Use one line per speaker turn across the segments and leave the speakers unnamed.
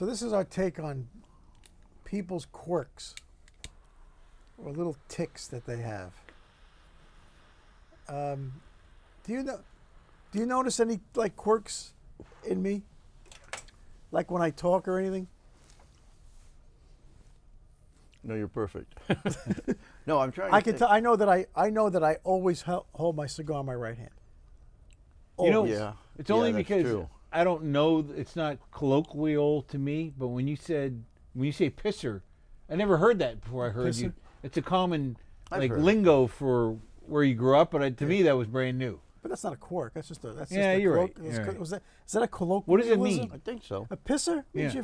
So this is our take on people's quirks, or little tics that they have. Do you notice any like quirks in me? Like when I talk or anything?
No, you're perfect. No, I'm trying.
I can tell. I know that I always hold my cigar in my right hand. Always.
You know,
Yeah.
it's
Yeah,
only
that's
because
true.
I don't know. It's not colloquial to me. But when you say pisser, I never heard that before. I heard you.
Pisser?
It's a common
I've
like
heard it.
lingo for where you grew up. But to me, that was brand new.
But that's not a quirk. That's just a. That's
Yeah,
just a
you're right.
colloquial-
You're right.
Is that a colloquial?
What does it mean?
I think so.
A pisser means
Yeah.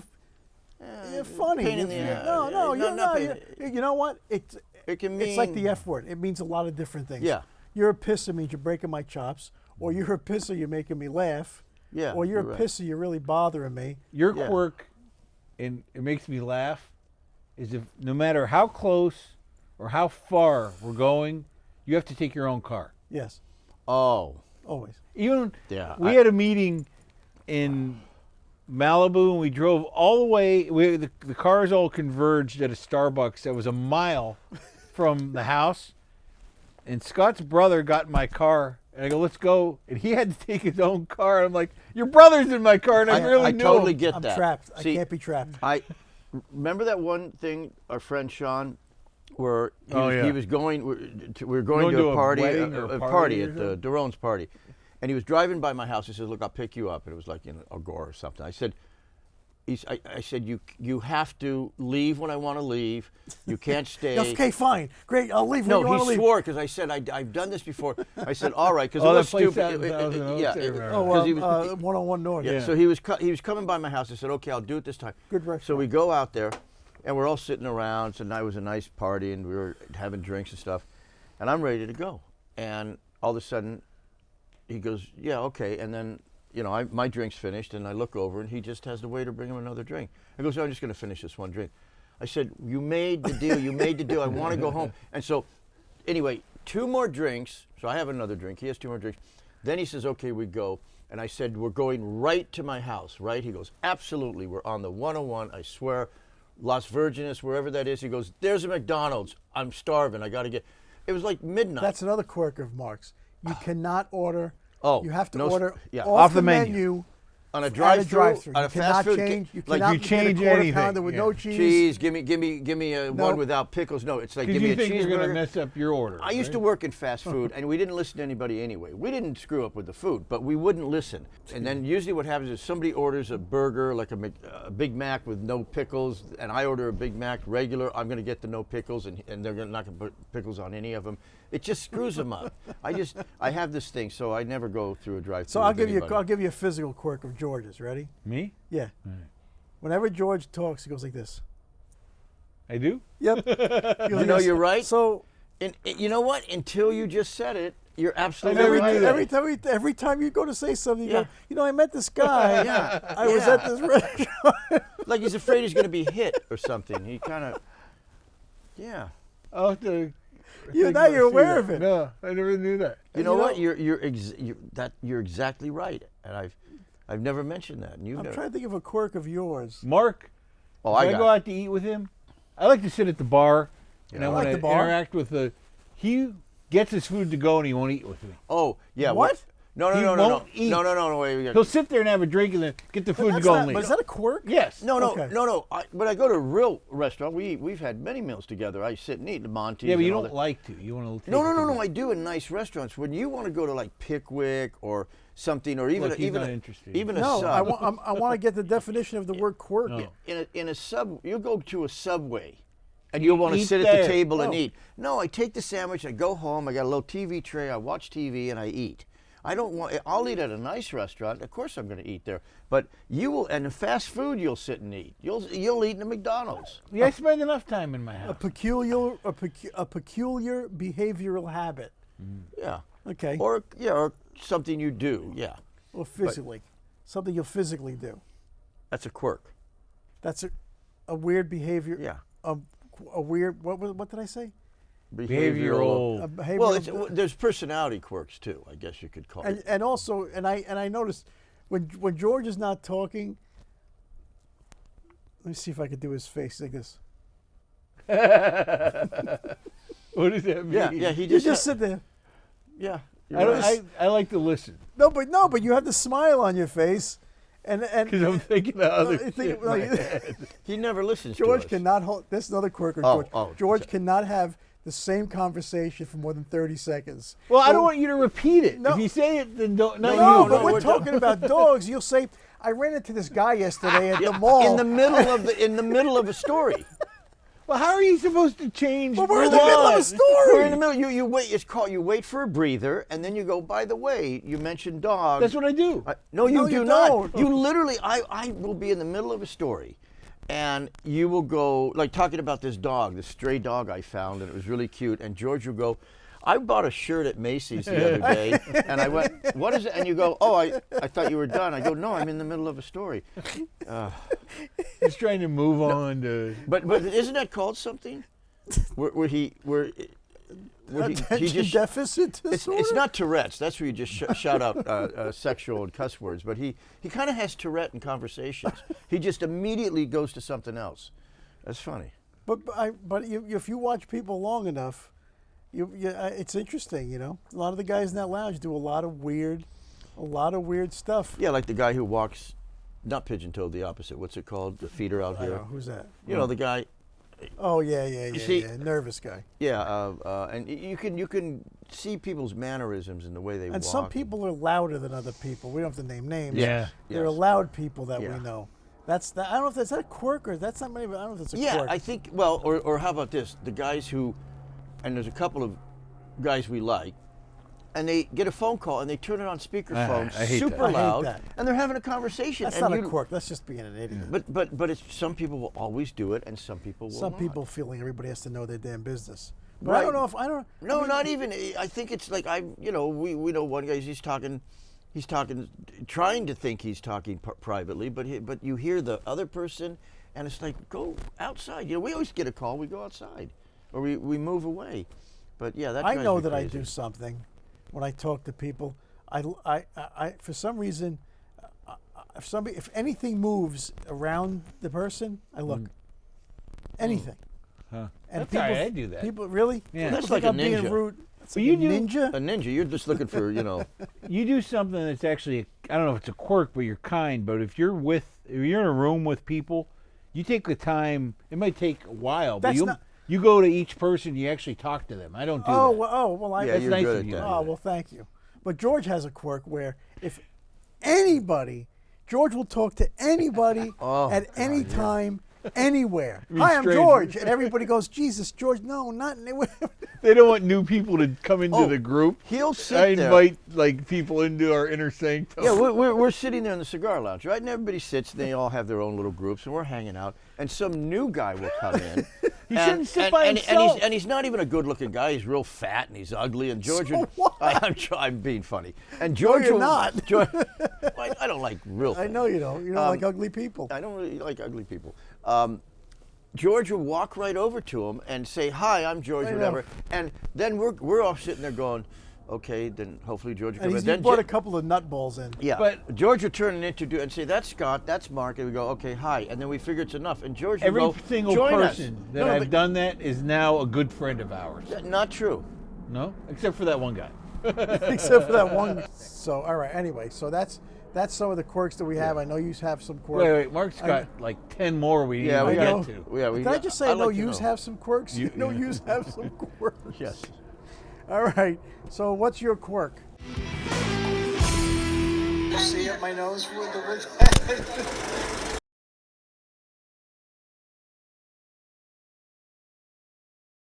you're funny.
pain in
You're-
the ass.
no, you're
not
not.
pain-
You know what?
It can mean.
It's like the F word. It means a lot of different things.
Yeah.
You're a pisser means you're breaking my chops, or you're a pisser, you're making me laugh,
Yeah.
or you're a
right.
pisser, you're really bothering me.
Your
Yeah.
quirk, and it makes me laugh, is if no matter how close or how far we're going, you have to take your own car.
Yes,
Oh.
always.
Even
Yeah,
we had a meeting in Malibu, and we drove all the way. The cars all converged at a Starbucks that was a mile from the house. And Scott's brother got in my car, and I go, "Let's go." And he had to take his own car. I'm like, "Your brother's in my car," and I really
I
knew
totally
him.
get
I'm
that.
trapped.
See,
I can't be trapped.
I remember that one thing, our friend Sean, where he,
Oh,
was,
yeah.
he was going. We were going to a party,
wedding or
a
party
party
or
at
something?
Daron's party, and he was driving by my house. He says, "Look, I'll pick you up." And it was like in Agora or something. I said, I said, you have to leave when I want to leave. You can't stay.
Okay, fine, great. I'll leave when
No,
you want to
he
leave.
swore because I said I've done this before. I said all right because
Oh,
it
that
was
place
stupid.
out in Thousand Oaks,
yeah,
I remember.
Oh,
'cause he was-
101 North.
yeah.
Yeah.
So he was coming by my house. I said, okay, I'll do it this time.
Good
So
restaurant.
we go out there, and we're all sitting around. So it was a nice party, and we were having drinks and stuff. And I'm ready to go. And all of a sudden, he goes, yeah, okay. And then, my drink's finished, and I look over, and he just has the waiter bring him another drink. I goes, I'm just going to finish this one drink. I said, you made the deal. You made the deal. I want to go home. And so, anyway, 2 more drinks. So I have another drink. He has 2 more drinks. Then he says, okay, we go. And I said, we're going right to my house, right? He goes, absolutely. We're on the 101, I swear. Las Virgenes, wherever that is. He goes, there's a McDonald's. I'm starving. I got to get. It was like midnight.
That's another quirk of Mark's. You cannot order.
Oh,
you have to
no,
order
yeah.
off the menu.
on a
At a
drive-through,
drive-through.
on a
You
fast
cannot
food.
change. You
like
cannot
you
get
change
a quarter
anything,
pounder with
yeah.
no cheese.
cheese. Give me a
No.
one without pickles. No, it's like
Because
give me
you
a
think you're going to
cheeseburger.
mess up your order.
I used to work in fast food, and we didn't listen to anybody anyway. We didn't screw up with the food, but we wouldn't listen. And then usually what happens is somebody orders a burger, like a Big Mac with no pickles, and I order a Big Mac regular. I'm going to get the no pickles, and they're not going to put pickles on any of them. It just screws them up. I have this thing, so I never go through a drive-through.
So I'll
with anybody.
I'll give you a physical quirk of George's. Ready?
Me?
Yeah. Whenever George talks, he goes like this.
I do?
Yep.
You know, you're right.
So
And you know what? Until you just said it, you're absolutely
never
right.
knew that.
every time you go to say something, you
Yeah.
go, I met this guy.
Yeah.
I was
Yeah.
at this restaurant.
Like he's afraid he's going to be hit or something. He kind of, yeah.
I'll have to.
Now you're aware of it.
No, I never knew that.
You know
You
what?
know-
You're exactly right. And I've never mentioned that. And you've
I'm
never.
trying to think of a quirk of yours.
Mark,
Oh,
when
I
I
got
go
it.
out to eat with him, I like to sit at the bar, and I
Yeah. I
want
like
to
the bar.
interact with the. He gets his food to go, and he won't eat with me.
Oh, yeah.
What?
No,
He
no, no, no,
won't
no.
eat.
No, wait.
He'll sit there and have a drink, and then get the food to
That's
go
not-
and leave.
but is that a quirk?
Yes.
No.
Okay.
When I go to a real restaurant, we've had many meals together. I sit and eat the Monty's.
Yeah, but you
and all
don't
that.
like to. You want to.
No. I do in nice restaurants. When you want to go to like Pickwick or something, or even
Look, he's
even
not interested.
even a
No,
sub.
I want to get the definition of the word quirk.
No.
in a sub, you go to a Subway, and you'll want to
eat
sit at
there.
the table and
Oh.
eat. No, I take the sandwich, I go home, I got a little TV tray, I watch TV, and I eat. I don't want. I'll eat at a nice restaurant. Of course, I'm going to eat there. But you will, and in fast food, you'll sit and eat. You'll eat in a McDonald's.
Yeah, I spend enough time in my
A
house.
peculiar behavioral habit.
Yeah.
Okay.
Or something you do. Yeah.
Or physically, something you'll physically do.
That's a quirk.
That's a weird behavior.
Yeah.
A weird. What did I say?
Behavioral.
A behavioral.
Well, there's personality quirks too. I guess you could call it.
and also, and I noticed when George is not talking, Let me see if I could do his face like this.
What does that mean?
Yeah. He
You
just
just sit there.
yeah.
I like to listen
No, but you have the smile on your face, and
because I'm thinking of other
I
shit
think,
in my
like,
head.
He never listens
George
to us.
cannot hold. This is another quirk of
Oh,
George.
oh,
George
so-
cannot have the same conversation for more than 30 seconds.
Well, I don't want you to repeat it.
No.
If you say it, then don't. Not
No,
you.
but we're
we're
talking about dogs. You'll say, "I ran into this guy yesterday at the mall."
in the middle of a story.
Well, how are you supposed to change?
But we're in the
Move
middle of
on.
a story.
We're in the middle. You wait. It's called. You wait for a breather, and then you go. By the way, you mentioned dog.
That's what I do.
No, you
No,
do
you
not.
don't.
You literally. I will be in the middle of a story, and you will go like talking about this dog, this stray dog I found, and it was really cute. And George will go, I bought a shirt at Macy's the other day, and I went, what is it? And you go, oh, I thought you were done. I go, no, I'm in the middle of a story.
He's trying to move on to.
But isn't that called something? Where he
Attention
just
deficit
it's
disorder.
not Tourette's. That's where you just shout out sexual and cuss words. But he kind of has Tourette in conversations. He just immediately goes to something else. That's funny.
But if you watch people long enough, it's interesting. You know, a lot of the guys in that lounge do a lot of weird stuff.
Yeah, like the guy who walks, not pigeon-toed, the opposite. What's it called? The feeder out
I
here.
don't know, who's that?
You know, the guy.
Oh yeah,
see-
nervous guy.
Yeah, and you can see people's mannerisms and the way they walk.
And some people are louder than other people. We don't have to name names.
Yeah.
There are
Yes.
loud people that
Yeah.
we know. I don't know if that's a quirk or that's not maybe. I don't know if it's a
Yeah,
quirk.
I think. Well, or how about this? The guys who, and there's a couple of guys we like, and they get a phone call and they turn it on speakerphone,
I hate that.
super
I hate
loud,
that.
and they're having a conversation.
That's
and
not a quirk. That's just being an idiot.
But it's some people will always do it, and some people will
Some
not.
people feeling everybody has to know their damn business. But I
Right.
don't know if I don't.
No,
I mean,
not even. I think it's like we know one guy. He's talking, trying to think he's talking privately, but you hear the other person, and it's like go outside. You know, we always get a call. We go outside, or we move away. But yeah, that.
I
drives
know
me
that I
crazy.
do something when I talk to people. I for some reason, if anything moves around the person, I look. Anything.
Huh.
And
That's all right, I do that.
People really?
Yeah.
People
That's
think
like a
I'm being
ninja.
rude. That's
But
like
you
a
do-
ninja.
A ninja. You're just looking for
You do something that's actually, I don't know if it's a quirk, but you're kind. But if you're in a room with people, you take the time. It might take a while, but
That's not-
you go to each person. You actually talk to them. I don't do that.
Well, I.
Yeah,
That's
you're
nice
good
of
at
you.
that.
Oh, well, thank you. But George has a quirk where if anybody, George will talk to anybody
Oh,
at any
God, yeah.
time, anywhere.
Mean
Hi, I'm
strangers.
George. And everybody goes, Jesus, George, no, not anywhere.
They don't want new people to come into
Oh,
the group.
He'll sit
I
there.
invite like people into our inner sanctum.
Yeah, we're sitting there in the cigar lounge, right? And everybody sits, and they all have their own little groups, and we're hanging out. And some new guy will come in.
He shouldn't sit by
and
himself.
he's not even a good-looking guy. He's real fat and he's ugly. And George,
So what?
I'm being funny. And George,
you're
will-
not.
George, I don't like real.
I know you don't. You don't like ugly people.
I don't really like ugly people. George will walk right over to him and say, "Hi, I'm George,"
I know.
whatever. And then we're all sitting there going, "Okay, then hopefully George will
And
come in."
he
Then
brought
Je-
a couple of nutballs in.
Yeah,
But-
George would turn and introduce and say, "That's Scott, that's Mark," and we go, "Okay, hi," and then we figure it's enough. And George would
Every
go,
single
"Join us."
person that
No,
I've
but
done that is now a good friend of ours.
not true.
No, except for that one guy.
Except for that one. So, all right. Anyway, so that's some of the quirks that we have. I know you have some quirks.
Wait, Mark's got like 10 more we need
Yeah,
to
we
I
get
know.
to.
Yeah, we.
Did I just say
I'd
no?
like to
Yous
know.
have some quirks.
You-
No,
yeah.
yous have some quirks.
Yes.
All right. So, what's your quirk? See at my nose with the